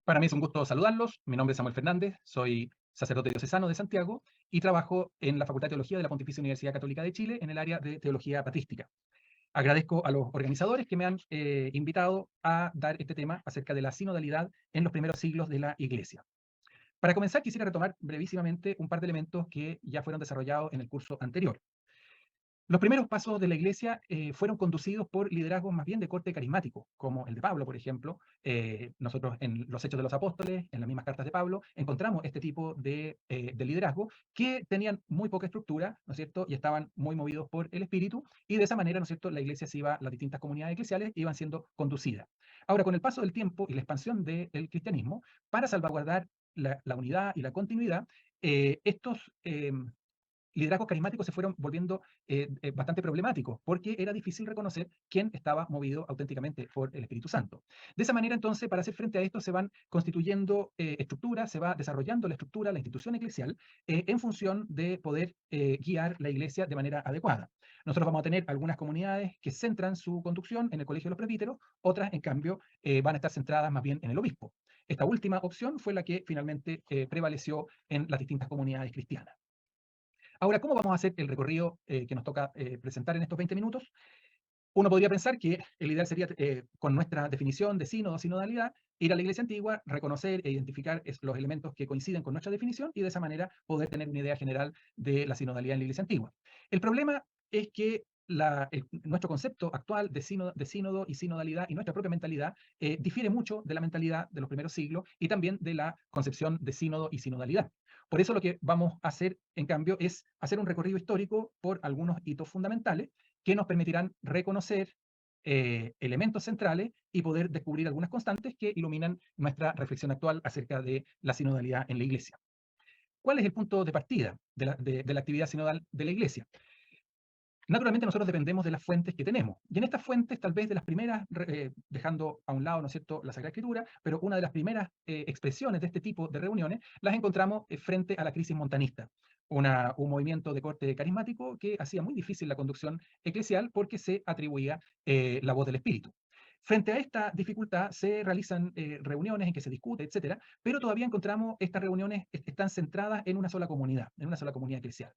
Para mí es un gusto saludarlos. Mi nombre es Samuel Fernández, soy sacerdote diocesano de Santiago y trabajo en la Facultad de Teología de la Pontificia Universidad Católica de Chile en el área de Teología Patrística. Agradezco a los organizadores que me han invitado a dar este tema acerca de la sinodalidad en los primeros siglos de la Iglesia. Para comenzar, quisiera retomar brevísimamente un par de elementos que ya fueron desarrollados en el curso anterior. Los primeros pasos de la Iglesia fueron conducidos por liderazgos más bien de corte carismático, como el de Pablo, por ejemplo. Nosotros en los Hechos de los Apóstoles, en las mismas cartas de Pablo, encontramos este tipo de liderazgo que tenían muy poca estructura, ¿no es cierto? Y estaban muy movidos por el Espíritu, y de esa manera, ¿no es cierto?, la Iglesia se iba, las distintas comunidades eclesiales iban siendo conducidas. Ahora, con el paso del tiempo y la expansión del cristianismo, para salvaguardar la unidad y la continuidad, estos liderazgos carismáticos se fueron volviendo bastante problemáticos, porque era difícil reconocer quién estaba movido auténticamente por el Espíritu Santo. De esa manera, entonces, para hacer frente a esto, se van constituyendo estructuras, se va desarrollando la estructura, la institución eclesial, en función de poder guiar la Iglesia de manera adecuada. Nosotros vamos a tener algunas comunidades que centran su conducción en el Colegio de los Presbíteros, otras, en cambio, van a estar centradas más bien en el obispo. Esta última opción fue la que finalmente prevaleció en las distintas comunidades cristianas. Ahora, ¿cómo vamos a hacer el recorrido que nos toca presentar en estos 20 minutos? Uno podría pensar que el ideal sería, con nuestra definición de sínodo, sinodalidad, ir a la Iglesia antigua, reconocer e identificar los elementos que coinciden con nuestra definición y de esa manera poder tener una idea general de la sinodalidad en la Iglesia antigua. El problema es que nuestro concepto actual de sínodo y sinodalidad y nuestra propia mentalidad difiere mucho de la mentalidad de los primeros siglos y también de la concepción de sínodo y sinodalidad. Por eso lo que vamos a hacer, en cambio, es hacer un recorrido histórico por algunos hitos fundamentales que nos permitirán reconocer elementos centrales y poder descubrir algunas constantes que iluminan nuestra reflexión actual acerca de la sinodalidad en la Iglesia. ¿Cuál es el punto de partida de la actividad sinodal de la Iglesia? Naturalmente nosotros dependemos de las fuentes que tenemos, y en estas fuentes tal vez de las primeras, dejando a un lado, ¿no es cierto?, la Sagrada Escritura, pero una de las primeras expresiones de este tipo de reuniones las encontramos frente a la crisis montanista, un movimiento de corte carismático que hacía muy difícil la conducción eclesial porque se atribuía la voz del Espíritu. Frente a esta dificultad se realizan reuniones en que se discute, etcétera, pero todavía encontramos estas reuniones están centradas en una sola comunidad, en una sola comunidad eclesial.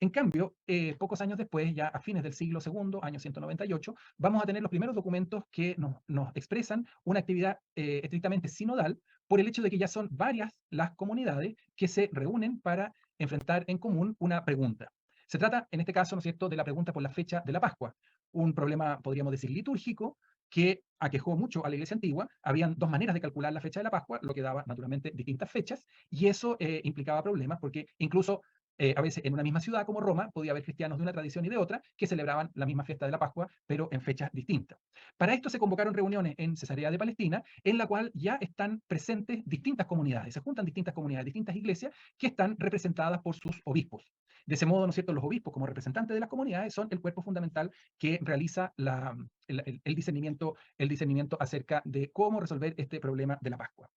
En cambio, pocos años después, ya a fines del siglo II, año 198, vamos a tener los primeros documentos que nos expresan una actividad estrictamente sinodal por el hecho de que ya son varias las comunidades que se reúnen para enfrentar en común una pregunta. Se trata, en este caso, ¿no es cierto?, de la pregunta por la fecha de la Pascua, un problema, podríamos decir, litúrgico, que aquejó mucho a la Iglesia antigua. Habían dos maneras de calcular la fecha de la Pascua, lo que daba naturalmente distintas fechas, y eso implicaba problemas, porque incluso a veces en una misma ciudad como Roma podía haber cristianos de una tradición y de otra que celebraban la misma fiesta de la Pascua, pero en fechas distintas. Para esto se convocaron reuniones en Cesarea de Palestina, en la cual ya están presentes distintas comunidades, se juntan distintas comunidades, distintas iglesias que están representadas por sus obispos. De ese modo, ¿no es cierto?, los obispos como representantes de las comunidades son el cuerpo fundamental que realiza el discernimiento acerca de cómo resolver este problema de la Pascua.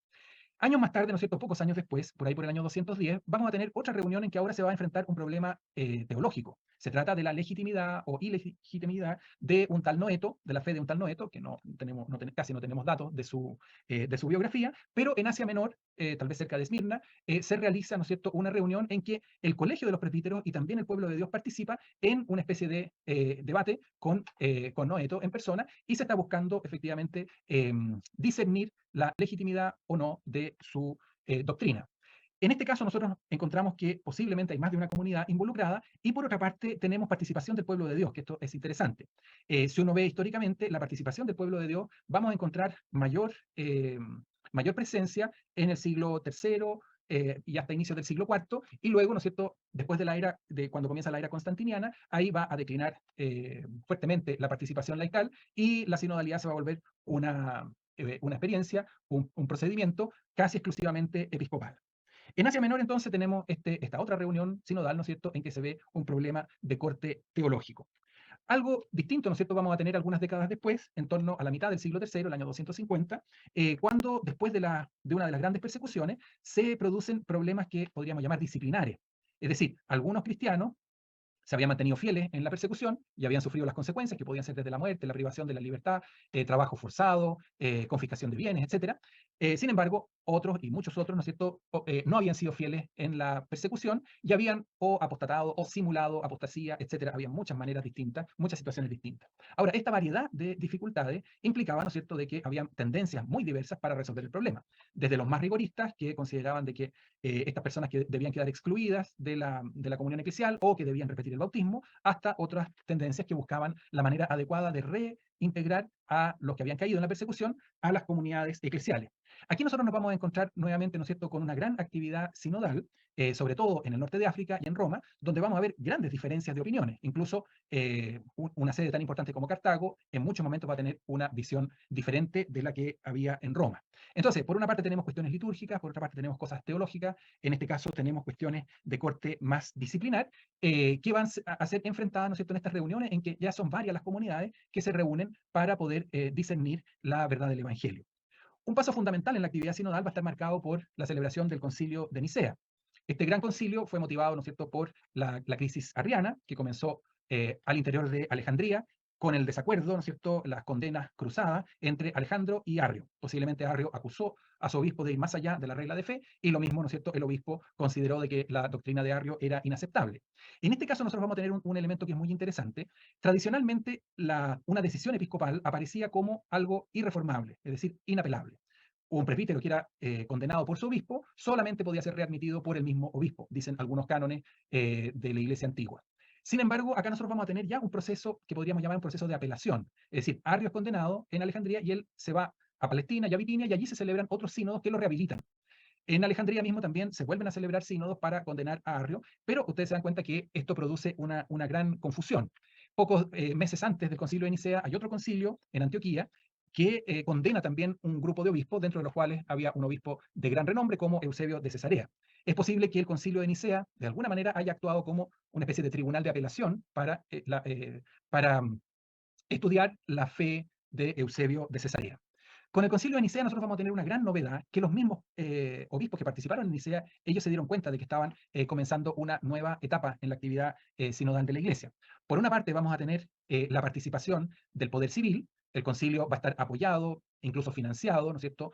Años más tarde, ¿no es cierto?, pocos años después, por ahí por el año 210, vamos a tener otra reunión en que ahora se va a enfrentar un problema teológico. Se trata de la legitimidad o ilegitimidad de un tal Noeto, de la fe de un tal Noeto, que casi no tenemos datos de su biografía, pero en Asia Menor, tal vez cerca de Esmirna, se realiza, ¿no es cierto?, una reunión en que el Colegio de los Presbíteros y también el pueblo de Dios participa en una especie de debate con Noeto en persona, y se está buscando efectivamente discernir la legitimidad o no de su doctrina. En este caso nosotros encontramos que posiblemente hay más de una comunidad involucrada y por otra parte tenemos participación del pueblo de Dios, que esto es interesante. Si uno ve históricamente la participación del pueblo de Dios, vamos a encontrar mayor presencia en el siglo III, y hasta inicios del siglo IV, y luego, ¿no es cierto?, después de cuando comienza la era constantiniana, ahí va a declinar fuertemente la participación laical y la sinodalidad se va a volver una experiencia, un procedimiento casi exclusivamente episcopal. En Asia Menor, entonces, tenemos esta otra reunión sinodal, ¿no es cierto?, en que se ve un problema de corte teológico. Algo distinto, ¿no es cierto?, vamos a tener algunas décadas después, en torno a la mitad del siglo III, el año 250, cuando después de una de las grandes persecuciones, se producen problemas que podríamos llamar disciplinares. Es decir, algunos cristianos se habían mantenido fieles en la persecución y habían sufrido las consecuencias que podían ser desde la muerte, la privación de la libertad, trabajo forzado, confiscación de bienes, etcétera. Sin embargo, otros y muchos otros, ¿no es cierto?, no habían sido fieles en la persecución y habían o apostatado o simulado apostasía, etcétera. Había muchas maneras distintas, muchas situaciones distintas. Ahora, esta variedad de dificultades implicaba, ¿no es cierto?, de que había tendencias muy diversas para resolver el problema. Desde los más rigoristas, que consideraban de que estas personas que debían quedar excluidas de la comunión eclesial o que debían repetir el bautismo, hasta otras tendencias que buscaban la manera adecuada de reintegrar a los que habían caído en la persecución a las comunidades eclesiales. Aquí nosotros nos vamos a encontrar nuevamente, ¿no es cierto?, con una gran actividad sinodal, sobre todo en el norte de África y en Roma, donde vamos a ver grandes diferencias de opiniones. Incluso una sede tan importante como Cartago, en muchos momentos va a tener una visión diferente de la que había en Roma. Entonces, por una parte tenemos cuestiones litúrgicas, por otra parte tenemos cosas teológicas, en este caso tenemos cuestiones de corte más disciplinar, que van a ser enfrentadas, ¿no es cierto?, en estas reuniones en que ya son varias las comunidades que se reúnen para poder discernir la verdad del Evangelio. Un paso fundamental en la actividad sinodal va a estar marcado por la celebración del Concilio de Nicea. Este gran concilio fue motivado, ¿no es cierto?, por la crisis arriana, que comenzó al interior de Alejandría, con el desacuerdo, ¿no es cierto?, las condenas cruzadas entre Alejandro y Arrio. Posiblemente Arrio acusó a su obispo de ir más allá de la regla de fe, y lo mismo, ¿no es cierto?, el obispo consideró de que la doctrina de Arrio era inaceptable. En este caso nosotros vamos a tener un elemento que es muy interesante. Tradicionalmente, una decisión episcopal aparecía como algo irreformable, es decir, inapelable. Un presbítero que era condenado por su obispo solamente podía ser readmitido por el mismo obispo, dicen algunos cánones de la Iglesia antigua. Sin embargo, acá nosotros vamos a tener ya un proceso que podríamos llamar un proceso de apelación. Es decir, Arrio es condenado en Alejandría y él se va a Palestina y a Bitinia, y allí se celebran otros sínodos que lo rehabilitan. En Alejandría mismo también se vuelven a celebrar sínodos para condenar a Arrio, pero ustedes se dan cuenta que esto produce una gran confusión. Pocos meses antes del concilio de Nicea hay otro concilio en Antioquía que condena también un grupo de obispos, dentro de los cuales había un obispo de gran renombre como Eusebio de Cesarea. Es posible que el concilio de Nicea de alguna manera haya actuado como una especie de tribunal de apelación para estudiar la fe de Eusebio de Cesarea. Con el concilio de Nicea nosotros vamos a tener una gran novedad, que los mismos obispos que participaron en Nicea, ellos se dieron cuenta de que estaban comenzando una nueva etapa en la actividad sinodal de la Iglesia. Por una parte vamos a tener la participación del poder civil. El concilio va a estar apoyado, incluso financiado, ¿no es cierto?,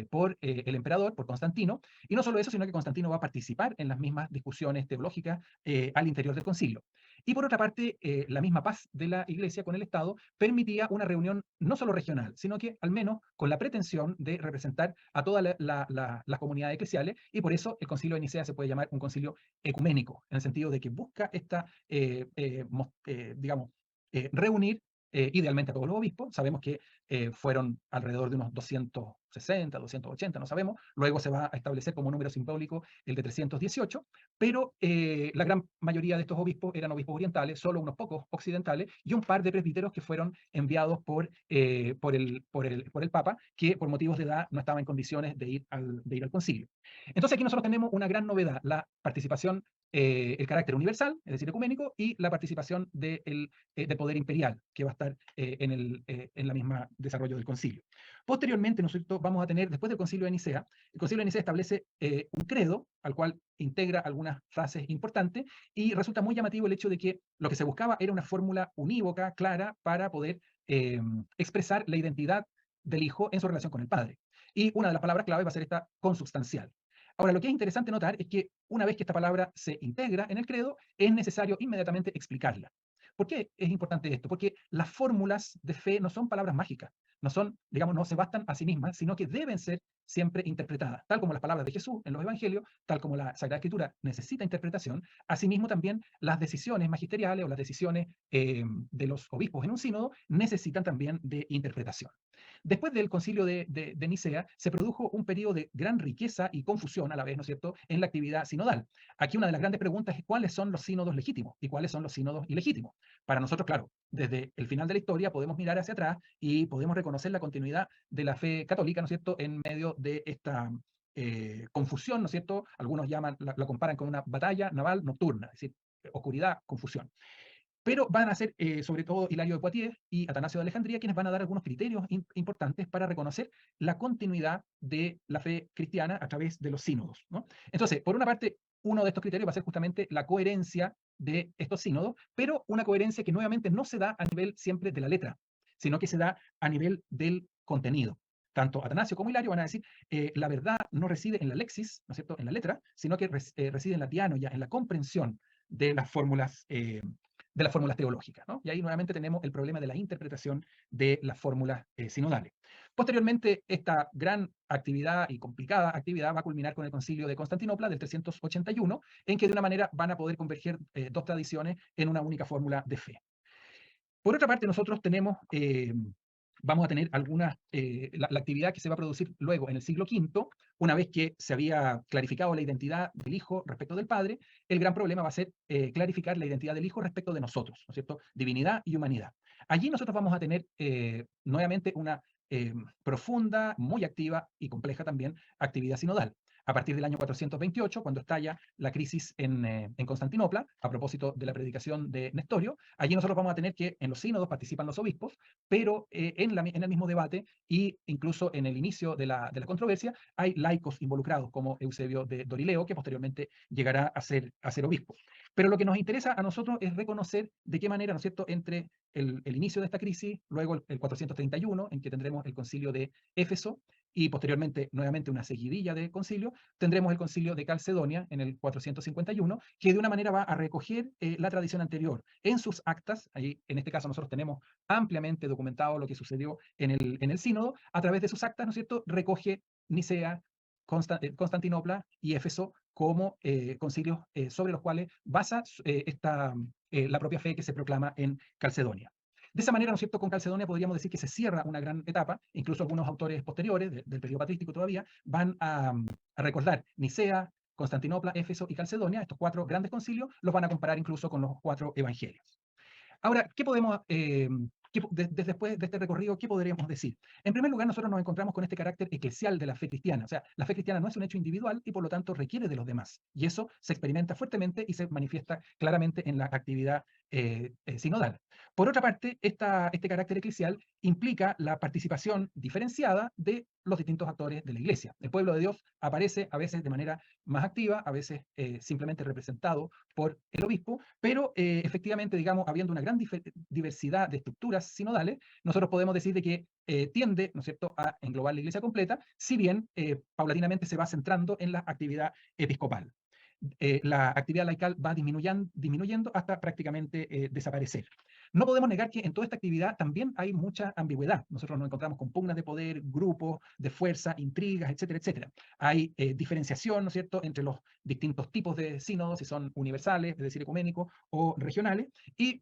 por el emperador, por Constantino, y no solo eso, sino que Constantino va a participar en las mismas discusiones teológicas al interior del concilio. Y por otra parte, la misma paz de la Iglesia con el Estado permitía una reunión no solo regional, sino que al menos con la pretensión de representar a todas las comunidades eclesiales, y por eso el concilio de Nicea se puede llamar un concilio ecuménico, en el sentido de que busca digamos, reunir idealmente a todos los obispos. Sabemos que fueron alrededor de unos 260, 280, no sabemos. Luego se va a establecer como número simbólico el de 318, pero la gran mayoría de estos obispos eran obispos orientales, solo unos pocos occidentales, y un par de presbíteros que fueron enviados por el Papa, que por motivos de edad no estaba en condiciones de ir al concilio. Entonces aquí nosotros tenemos una gran novedad: la participación, el carácter universal, es decir, ecuménico, y la participación del poder imperial, que va a estar en la misma desarrollo del concilio. Posteriormente, nosotros vamos a tener, después del concilio de Nicea, el concilio de Nicea establece un credo al cual integra algunas frases importantes, y resulta muy llamativo el hecho de que lo que se buscaba era una fórmula unívoca, clara, para poder expresar la identidad del Hijo en su relación con el Padre. Y una de las palabras clave va a ser esta consubstancial. Ahora, lo que es interesante notar es que una vez que esta palabra se integra en el credo, es necesario inmediatamente explicarla. ¿Por qué es importante esto? Porque las fórmulas de fe no son palabras mágicas, no son, digamos, no se bastan a sí mismas, sino que deben ser siempre interpretadas, tal como las palabras de Jesús en los evangelios, tal como la Sagrada Escritura necesita interpretación. Asimismo también las decisiones magisteriales o las decisiones de los obispos en un sínodo necesitan también de interpretación. Después del concilio de Nicea se produjo un periodo de gran riqueza y confusión a la vez, ¿no es cierto?, en la actividad sinodal. Aquí una de las grandes preguntas es cuáles son los sínodos legítimos y cuáles son los sínodos ilegítimos. Para nosotros, claro, desde el final de la historia podemos mirar hacia atrás y podemos reconocer la continuidad de la fe católica, ¿no es cierto?, en medio de esta confusión, ¿no es cierto? Algunos la comparan con una batalla naval nocturna, es decir, oscuridad, confusión. Pero van a ser sobre todo Hilario de Poitiers y Atanasio de Alejandría quienes van a dar algunos criterios importantes para reconocer la continuidad de la fe cristiana a través de los sínodos, ¿no? Entonces, por una parte, uno de estos criterios va a ser justamente la coherencia de estos sínodos, pero una coherencia que nuevamente no se da a nivel siempre de la letra, sino que se da a nivel del contenido. tanto Atanasio como Hilario van a decir, la verdad no reside en la lexis, ¿no es cierto?, en la letra, sino que reside en la dianoia, en la comprensión de las fórmulas teológicas, ¿no? Y ahí nuevamente tenemos el problema de la interpretación de las fórmulas sinodales. Posteriormente, esta gran actividad y complicada actividad va a culminar con el Concilio de Constantinopla del 381, en que de una manera van a poder converger dos tradiciones en una única fórmula de fe. Por otra parte, nosotros tenemos, vamos a tener la actividad que se va a producir luego en el siglo V, una vez que se había clarificado la identidad del Hijo respecto del Padre. El gran problema va a ser clarificar la identidad del Hijo respecto de nosotros, ¿no es cierto? Divinidad y humanidad. Allí nosotros vamos a tener nuevamente una profunda, muy activa y compleja también actividad sinodal. A partir del año 428, cuando estalla la crisis en Constantinopla, a propósito de la predicación de Nestorio, allí nosotros vamos a tener que en los sínodos participan los obispos, pero en el mismo debate e incluso en el inicio de la controversia hay laicos involucrados, como Eusebio de Dorileo, que posteriormente llegará a ser obispo. Pero lo que nos interesa a nosotros es reconocer de qué manera, ¿no es cierto?, entre el inicio de esta crisis, luego el 431, en que tendremos el concilio de Éfeso, y posteriormente nuevamente una seguidilla de concilio, tendremos el concilio de Calcedonia en el 451, que de una manera va a recoger la tradición anterior en sus actas. Ahí, en este caso, nosotros tenemos ampliamente documentado lo que sucedió en el sínodo. A través de sus actas, ¿no es cierto?, recoge Nicea, Constantinopla y Éfeso como concilios sobre los cuales basa la propia fe que se proclama en Calcedonia. De esa manera, ¿no es cierto?, con Calcedonia podríamos decir que se cierra una gran etapa. Incluso algunos autores posteriores del periodo patrístico todavía van a recordar Nicea, Constantinopla, Éfeso y Calcedonia. Estos 4 grandes concilios los van a comparar incluso con los 4 evangelios. Ahora, ¿qué podemos, después de este recorrido, qué podríamos decir? En primer lugar, nosotros nos encontramos con este carácter eclesial de la fe cristiana. O sea, la fe cristiana no es un hecho individual y por lo tanto requiere de los demás. Y eso se experimenta fuertemente y se manifiesta claramente en la actividad sinodal. Por otra parte, este carácter eclesial implica la participación diferenciada de los distintos actores de la Iglesia. El pueblo de Dios aparece a veces de manera más activa, a veces simplemente representado por el obispo, pero efectivamente, digamos, habiendo una gran diversidad de estructuras sinodales, nosotros podemos decir de que tiende, ¿no es cierto?, a englobar la Iglesia completa, si bien paulatinamente se va centrando en la actividad episcopal. La actividad laical va disminuyendo hasta prácticamente desaparecer. No podemos negar que en toda esta actividad también hay mucha ambigüedad. Nosotros nos encontramos con pugnas de poder, grupos de fuerza, intrigas, etcétera, etcétera. Hay diferenciación, ¿no es cierto?, entre los distintos tipos de sínodos, si son universales, es decir, ecuménicos, o regionales, y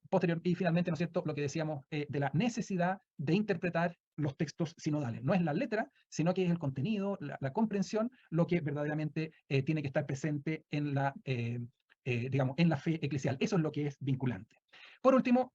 finalmente, ¿no es cierto?, lo que decíamos de la necesidad de interpretar los textos sinodales. No es la letra, sino que es el contenido, la comprensión, lo que verdaderamente tiene que estar presente en digamos, en la fe eclesial. Eso es lo que es vinculante. Por último,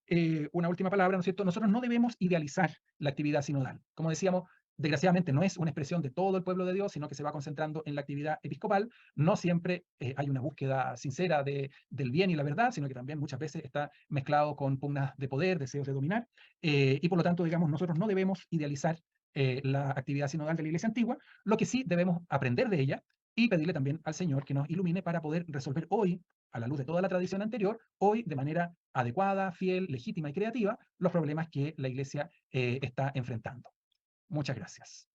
una última palabra, ¿no es cierto? Nosotros no debemos idealizar la actividad sinodal. Como decíamos, desgraciadamente no es una expresión de todo el pueblo de Dios, sino que se va concentrando en la actividad episcopal. No siempre hay una búsqueda sincera del bien y la verdad, sino que también muchas veces está mezclado con pugnas de poder, deseos de dominar, y por lo tanto, digamos, nosotros no debemos idealizar la actividad sinodal de la Iglesia antigua. Lo que sí debemos aprender de ella y pedirle también al Señor que nos ilumine para poder resolver hoy, a la luz de toda la tradición anterior, hoy de manera adecuada, fiel, legítima y creativa, los problemas que la Iglesia está enfrentando. Muchas gracias.